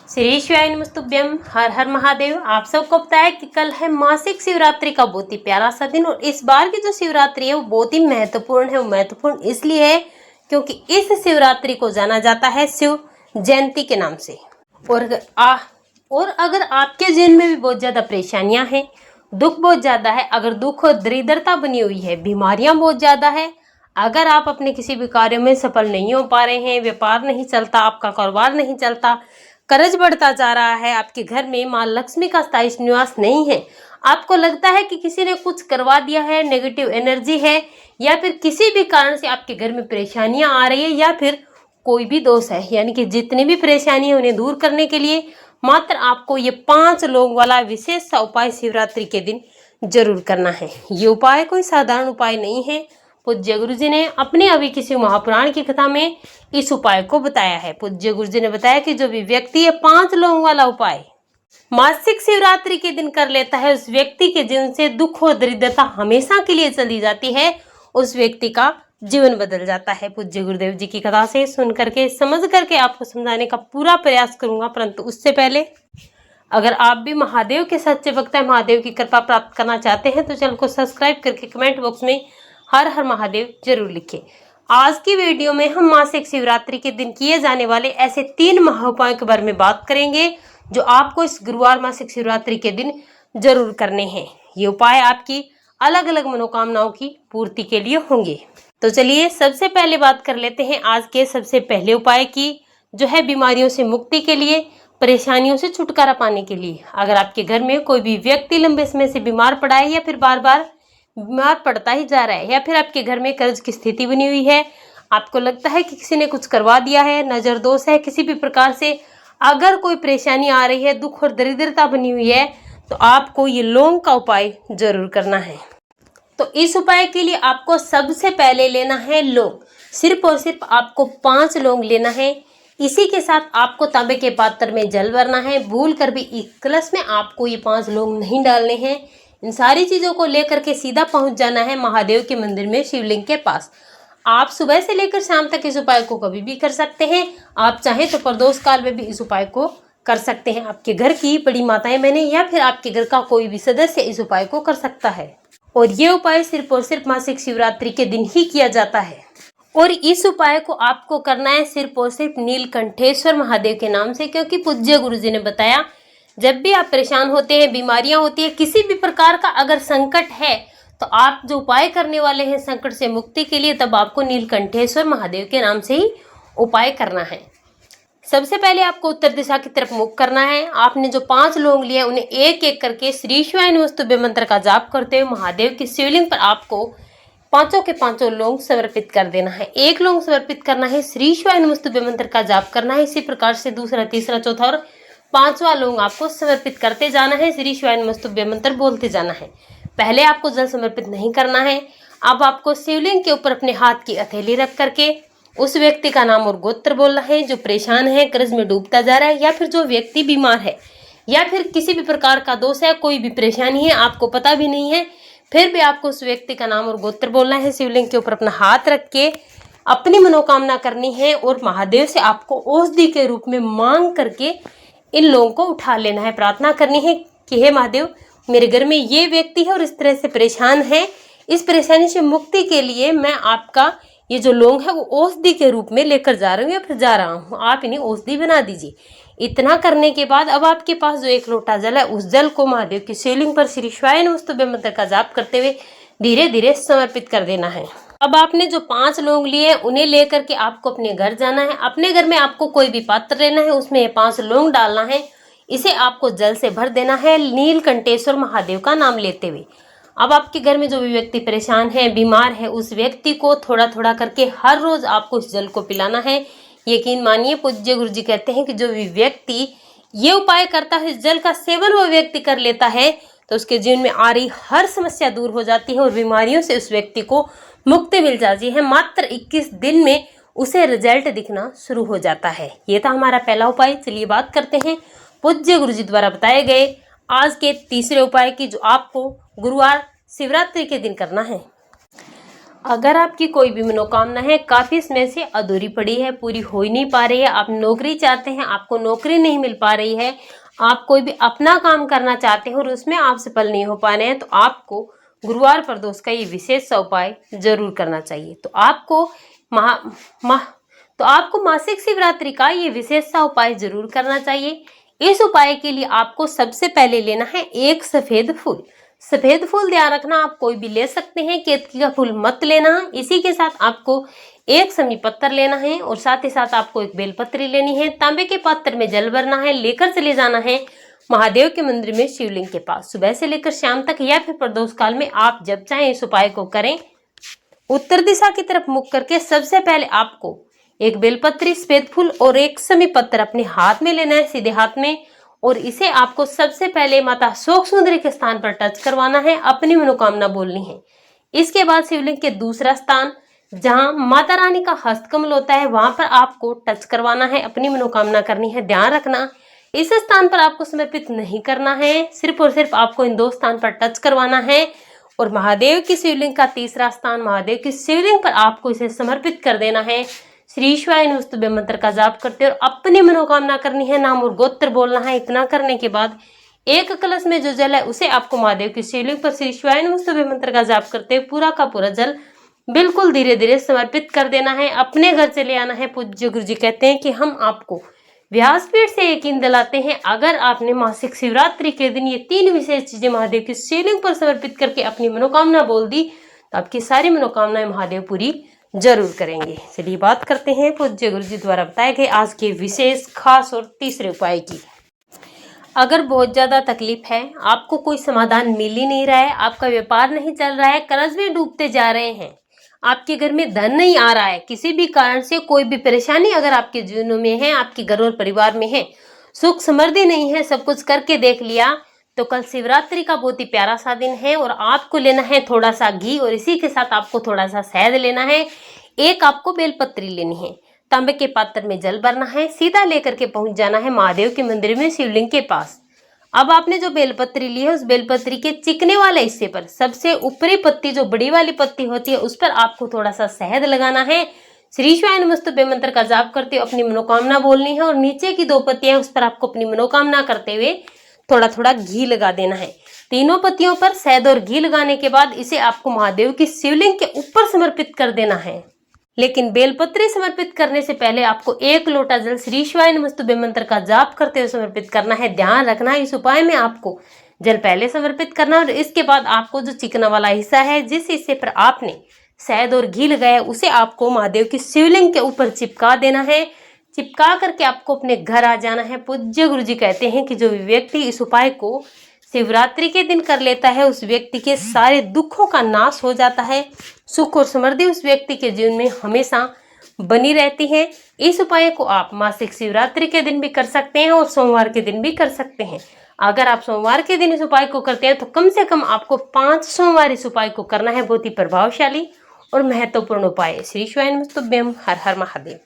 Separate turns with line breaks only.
श्री शिवाय नमस्तुभ्यम। हर हर महादेव। आप सबको पता है कि कल है मासिक शिवरात्रि का बहुत ही प्यारा सा दिन और इस बार की जो शिवरात्रि है वो बहुत ही महत्वपूर्ण है। वो महत्वपूर्ण इसलिए है क्योंकि इस शिवरात्रि को जाना जाता है शिव जयंती के नाम से। और अगर आपके जीवन में भी बहुत ज्यादा परेशानियां हैं, दुख बहुत ज्यादा है, अगर दुख और दरिद्रता बनी हुई है, बीमारियां बहुत ज्यादा है, अगर आप अपने किसी भी कार्य में सफल नहीं हो पा रहे हैं, व्यापार नहीं चलता, आपका कारोबार नहीं चलता, कर्ज बढ़ता जा रहा है, आपके घर में माँ लक्ष्मी का स्थायी निवास नहीं है, आपको लगता है कि किसी ने कुछ करवा दिया है, नेगेटिव एनर्जी है, या फिर किसी भी कारण से आपके घर में परेशानियां आ रही है, या फिर कोई भी दोष है, यानी कि जितनी भी परेशानी है उन्हें दूर करने के लिए मात्र आपको ये 5 लोग वाला विशेष सा उपाय शिवरात्रि के दिन जरूर करना है। ये उपाय कोई साधारण उपाय नहीं है। पूज्य गुरु जी ने अपने अभी किसी महापुराण की कथा में इस उपाय को बताया है। पूज्य गुरु जी ने बताया कि जो भी व्यक्ति ये 5 लोगों वाला उपाय मासिक शिवरात्रि के दिन कर लेता है, उस व्यक्ति के जीवन से दुख और दरिद्रता हमेशा के लिए चली जाती है, उस व्यक्ति का जीवन बदल जाता है। पूज्य गुरुदेव जी की कथा से सुन करके समझ करके आपको समझाने का पूरा प्रयास करूंगा, परंतु उससे पहले अगर आप भी महादेव के सच्चे भक्त हैं, महादेव की कृपा प्राप्त करना चाहते हैं तो चैनल को सब्सक्राइब करके कमेंट बॉक्स में हर हर महादेव जरूर लिखें। आज की वीडियो में हम मासिक शिवरात्रि के दिन किए जाने वाले ऐसे 3 महाउपायों के बारे में बात करेंगे जो आपको इस गुरुवार मासिक शिवरात्रि के दिन जरूर करने हैं। ये उपाय आपकी अलग अलग मनोकामनाओं की पूर्ति के लिए होंगे। तो चलिए सबसे पहले बात कर लेते हैं आज के सबसे पहले उपाय की, जो है बीमारियों से मुक्ति के लिए, परेशानियों से छुटकारा पाने के लिए। अगर आपके घर में कोई भी व्यक्ति लंबे समय से बीमार पड़ा है, या फिर बार बार बीमार पड़ता ही जा रहा है, या फिर आपके घर में कर्ज की स्थिति बनी हुई है, आपको लगता है कि किसी ने कुछ करवा दिया है, नजर दोष है, किसी भी प्रकार से अगर कोई परेशानी आ रही है, दुख और दरिद्रता बनी हुई है, तो आपको ये लौंग का उपाय जरूर करना है। तो इस उपाय के लिए आपको सबसे पहले लेना है लौंग। सिर्फ और सिर्फ आपको 5 लौंग लेना है। इसी के साथ आपको तांबे के पात्र में जल भरना है। भूल कर भी इस कलश में आपको ये 5 लौंग नहीं डालने हैं। इन सारी चीजों को लेकर के सीधा पहुंच जाना है महादेव के मंदिर में, शिवलिंग के पास। आप सुबह से लेकर शाम तक इस उपाय को कभी भी कर सकते हैं। आप चाहें तो प्रदोष काल में भी इस उपाय को कर सकते हैं। आपके घर की बड़ी माताएं बहनें या फिर आपके घर का कोई भी सदस्य इस उपाय को कर सकता है। और ये उपाय सिर्फ और सिर्फ मासिक शिवरात्रि के दिन ही किया जाता है। और इस उपाय को आपको करना है सिर्फ और सिर्फ नीलकंठेश्वर महादेव के नाम से, क्योंकि पूज्य गुरु जी ने बताया जब भी आप परेशान होते हैं, बीमारियां होती है, किसी भी प्रकार का अगर संकट है, तो आप जो उपाय करने वाले हैं संकट से मुक्ति के लिए, तब आपको नीलकंठेश्वर महादेव के नाम से ही उपाय करना है। सबसे पहले आपको उत्तर दिशा की तरफ मुख करना है। आपने जो 5 लौंग लिए उन्हें एक एक करके श्री शिवाय नमस्तुभ्यम मंत्र का जाप करते हुए महादेव की शिवलिंग पर आपको 5 के 5 लौंग समर्पित कर देना है। 1 लौंग समर्पित करना है, श्री शिवाय नमस्तुभ्यम मंत्र का जाप करना है। इसी प्रकार से दूसरा, तीसरा, चौथा और 5वां लौंग आपको समर्पित करते जाना है। श्री शिवाय नमस्तुभ्यम मंत्र बोलते जाना है। पहले आपको जल समर्पित नहीं करना है। अब आपको शिवलिंग के ऊपर अपने हाथ की हथेली रख करके उस व्यक्ति का नाम और गोत्र बोलना है जो परेशान है, कर्ज में डूबता जा रहा है, या फिर जो व्यक्ति बीमार है, या फिर किसी भी प्रकार का दोष है, कोई भी परेशानी है, आपको पता भी नहीं है, फिर भी आपको उस व्यक्ति का नाम और गोत्र बोलना है। शिवलिंग के ऊपर अपना हाथ रख के अपनी मनोकामना करनी है और महादेव से आपको औषधि के रूप में मांग करके इन लोगों को उठा लेना है। प्रार्थना करनी है कि हे महादेव, मेरे घर में ये व्यक्ति है और इस तरह से परेशान है, इस परेशानी से मुक्ति के लिए मैं आपका ये जो लौंग है वो औषधि के रूप में लेकर जा रही हूँ या फिर जा रहा हूँ, आप इन्हें औषधि बना दीजिए। इतना करने के बाद अब आपके पास जो 1 लोटा जल है, उस जल को महादेव की शिवलिंग पर श्री शिवाय नमस्तुभ्यम मंत्र का जाप करते हुए धीरे धीरे समर्पित कर देना है। अब आपने जो 5 लौंग लिए उन्हें लेकर के आपको अपने घर जाना है। अपने घर में आपको कोई भी पात्र लेना है, उसमें ये 5 लौंग डालना है। इसे आपको जल से भर देना है नीलकंठेश्वर महादेव का नाम लेते हुए। अब आपके घर में जो भी व्यक्ति परेशान है, बीमार है, उस व्यक्ति को थोड़ा थोड़ा करके हर रोज आपको इस जल को पिलाना है। यकीन मानिए, पूज्य गुरु जी कहते हैं कि जो भी व्यक्ति ये उपाय करता है, इस जल का सेवन वो व्यक्ति कर लेता है, तो उसके जीवन में आ रही हर समस्या दूर हो जाती है और बीमारियों से उस व्यक्ति को मुक्ति मिल जाती है। मात्र 21 दिन में उसे रिजल्ट दिखना शुरू हो जाता है। ये था हमारा पहला उपाय। चलिए बात करते हैं पूज्य गुरु जी द्वारा बताए गए आज के तीसरे उपाय की, जो आपको गुरुवार शिवरात्रि के दिन करना है। अगर आपकी कोई भी मनोकामना है काफी समय से अधूरी पड़ी है, पूरी हो ही नहीं पा रही है, आप नौकरी चाहते हैं, आपको नौकरी नहीं मिल पा रही है, आप कोई भी अपना काम करना चाहते हैं और उसमें आप सफल नहीं हो पा रहे हैं, तो आपको गुरुवार प्रदोष का ये विशेष सा उपाय जरूर करना चाहिए। तो आपको मासिक शिवरात्रि का ये विशेष सा उपाय जरूर करना चाहिए। इस उपाय के लिए आपको सबसे पहले लेना है एक सफेद फूल। सफेद फूल ध्यान रखना, आप कोई भी ले सकते हैं, केतकी का फूल मत लेना। इसी के साथ आपको एक समी पत्थर लेना है और साथ ही साथ आपको एक बेलपत्री लेनी है। तांबे के पात्र में जल भरना है, लेकर चले जाना है महादेव के मंदिर में शिवलिंग के पास। सुबह से लेकर शाम तक या फिर प्रदोष काल में आप जब चाहें इस उपाय को करें। उत्तर दिशा की तरफ मुख करके सबसे पहले आपको एक बेलपत्री, सफेद फूल और एक समी पत्थर अपने हाथ में लेना है, सीधे हाथ में, और इसे आपको सबसे पहले माता शोक सुंदरी के स्थान पर टच करवाना है, अपनी मनोकामना बोलनी है। इसके बाद शिवलिंग के दूसरा स्थान जहां माता रानी का हस्तकमल होता है वहां पर आपको टच करवाना है, अपनी मनोकामना करनी है। ध्यान रखना, इस स्थान पर आपको समर्पित नहीं करना है, सिर्फ और सिर्फ आपको इन दो स्थान पर टच करवाना है। और महादेव की शिवलिंग का तीसरा स्थान, महादेव की शिवलिंग पर आपको इसे समर्पित कर देना है। श्री शिवाय नमस्तुभ्यं मंत्र का जाप करते और अपनी मनोकामना करनी है, नाम और गोत्र बोलना है। इतना करने के बाद एक कलश में जो जल है उसे आपको महादेव की शिवलिंग पर श्री शिवाय नमस्तुभ्यं मंत्र का जाप करते हुए पूरा का पूरा जल बिल्कुल धीरे धीरे समर्पित कर देना है, अपने घर से ले आना है। पूज्य गुरु जी कहते हैं कि हम आपको व्यासपीठ से यकीन दिलाते हैं, अगर आपने मासिक शिवरात्रि के दिन ये 3 विशेष चीजें महादेव की शिवलिंग पर समर्पित करके अपनी मनोकामना बोल दी तो आपकी सारी मनोकामनाएं महादेव पूरी जरूर करेंगे। चलिए बात करते हैं पूज्य गुरु जी द्वारा बताए गए आज के विशेष, खास और तीसरे उपाय की। अगर बहुत ज्यादा तकलीफ है, आपको कोई समाधान मिल ही नहीं रहा है, आपका व्यापार नहीं चल रहा है, कर्ज में डूबते जा रहे हैं, आपके घर में धन नहीं आ रहा है, किसी भी कारण से कोई भी परेशानी अगर आपके जीवन में है, आपके घर और परिवार में है, सुख समृद्धि नहीं है, सब कुछ करके देख लिया, तो कल शिवरात्रि का बहुत ही प्यारा सा दिन है और आपको लेना है थोड़ा सा घी और इसी के साथ आपको थोड़ा सा शहद लेना है। एक आपको बेलपत्री लेनी है, तांबे के पात्र में जल भरना है, सीधा लेकर के पहुंच जाना है महादेव के मंदिर में शिवलिंग के पास। अब आपने जो बेलपत्री ली है उस बेलपत्री के चिकने वाले हिस्से पर सबसे ऊपरी पत्ती, जो बड़ी वाली पत्ती होती है, उस पर आपको थोड़ा सा शहद लगाना है। श्री शिवाय नमस्तुभ्यं मंत्र का जाप करते हुए अपनी मनोकामना बोलनी है और नीचे की 2 पत्तियां उस पर आपको अपनी मनोकामना करते हुए थोड़ा थोड़ा घी लगा देना है। तीनों पत्तियों पर शहद और घी लगाने के बाद इसे आपको महादेव की शिवलिंग के ऊपर समर्पित कर देना है। लेकिन बेलपत्री समर्पित करने से पहले आपको 1 लोटा जल श्री शिवाय नमस्तुभ्यं मंत्र का जाप करते हुए समर्पित करना है। ध्यान रखना, इस उपाय में आपको जल पहले समर्पित करना और इसके बाद आपको जो चिकना वाला हिस्सा है, जिस हिस्से पर आपने शहद और घी लगाया, उसे आपको महादेव की शिवलिंग के ऊपर चिपका देना है। चिपका करके आपको अपने घर आ जाना है। पूज्य गुरु जी कहते हैं कि जो व्यक्ति इस उपाय को शिवरात्रि के दिन कर लेता है उस व्यक्ति के सारे दुखों का नाश हो जाता है, सुख और समृद्धि उस व्यक्ति के जीवन में हमेशा बनी रहती है। इस उपाय को आप मासिक शिवरात्रि के दिन भी कर सकते हैं और सोमवार के दिन भी कर सकते हैं। अगर आप सोमवार के दिन इस उपाय को करते हैं तो कम से कम आपको 5 सोमवार इस उपाय को करना है। बहुत ही प्रभावशाली और महत्वपूर्ण उपाय। श्री शिवाय नमस्तुभ्यं। हर हर महादेव।